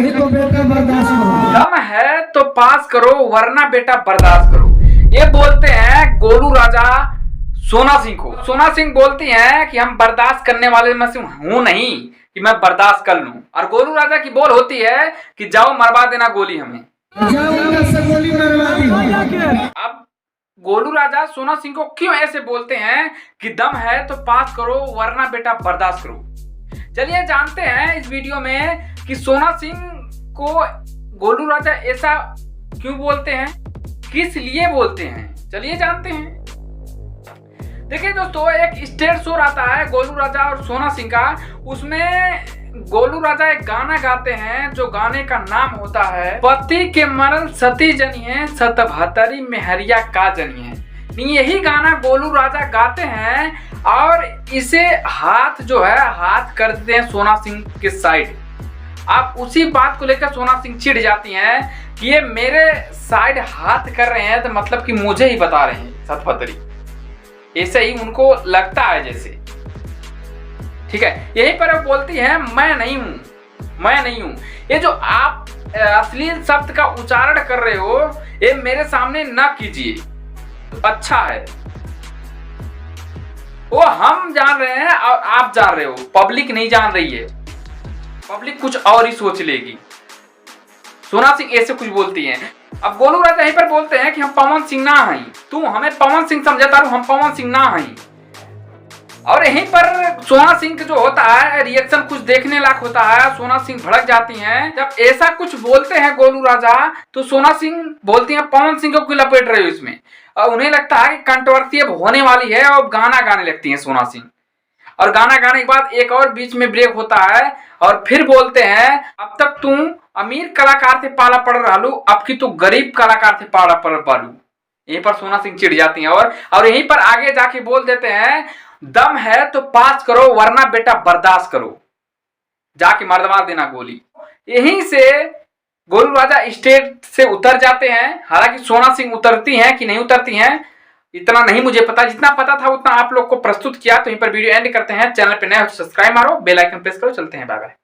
नहीं तो बेटा बर्दाश्त करो। दम है तो पास करो वरना बेटा बर्दाश्त करो। ये बोलते हैं गोलू राजा सोना सिंह को। सोना सिंह बोलती हैं कि हम बर्दाश्त करने वाले में से हूं नहीं कि मैं बर्दाश्त कर लूं। और गोलू राजा की बोल होती है कि जाओ मरवा देना गोली हमें। गोली मरवा दी। अब गोलू राजा सोना सिंह को क्यों ऐसे बोलते हैं कि दम है तो पास करो वरना बेटा बर्दाश्त करो। चलिए जानते हैं इस वीडियो में कि सोना सिंह को गोलू राजा ऐसा क्यों बोलते हैं, किस लिए बोलते हैं, चलिए जानते हैं। देखिए दोस्तों, एक स्टेज शो आता है गोलू राजा और सोना सिंह का। उसमें गोलू राजा एक गाना गाते हैं जो गाने का नाम होता है पति के मरल सती जनिए सतभतरी मेहरिया का जनिए। यही गाना गोलू राजा गाते हैं और इसे हाथ जो है हाथ कर देते हैं सोना सिंह के साइड। आप उसी बात को लेकर सोना सिंह चिढ़ जाती हैं कि ये मेरे साइड हाथ कर रहे हैं तो मतलब कि मुझे ही बता रहे हैं सतभतरी। ऐसे ही उनको लगता है जैसे, ठीक है। यहीं पर वो बोलती है मैं नहीं हूं, मैं नहीं हूं। ये जो आप अश्लील शब्द का उच्चारण कर रहे हो ये मेरे सामने न कीजिए तो अच्छा है। वो हम जान रहे हैं और आप जान रहे हो, पब्लिक नहीं जान रही है। पब्लिक कुछ और ही सोच लेगी। सोना सिंह ऐसे कुछ बोलती हैं। अब गोलू राजा यहीं पर बोलते हैं कि हम पवन सिंह ना हैं, तू हमें पवन सिंह समझता रू, हम पवन सिंह ना हैं। और यहीं पर सोना सिंह जो होता है रिएक्शन कुछ देखने लायक होता है। सोना सिंह भड़क जाती हैं। जब ऐसा कुछ बोलते हैं गोलू राजा तो सोना सिंह बोलती हैं पवन सिंह को क्यों लपेट रहे हो इसमें। और उन्हें लगता है कि कंट्रोवर्सी अब होने वाली है और गाना गाने लगती हैं सोना सिंह। और गाना गाने के बाद एक और बीच में ब्रेक होता है और फिर बोलते हैं अब तक तू अमीर कलाकार से पाला पड़ रहा लू, अब की तू गरीब कलाकार से पाला पड़ पालू। यहीं पर सोना सिंह चिढ़ जाती हैं और यहीं पर आगे जाके बोल देते हैं दम है तो पास करो वरना बेटा बर्दाश्त करो, जाके मरवा देना गोली। यहीं से गोलू राजा स्टेज से उतर जाते हैं। हालांकि सोना सिंह उतरती हैं कि नहीं उतरती हैं इतना नहीं मुझे पता, जितना पता था उतना आप लोग को प्रस्तुत किया। तो यहीं पर वीडियो एंड करते हैं। चैनल पे नए हो तो सब्सक्राइब मारो, बेल आइकन प्रेस करो। चलते हैं, बाय बाय।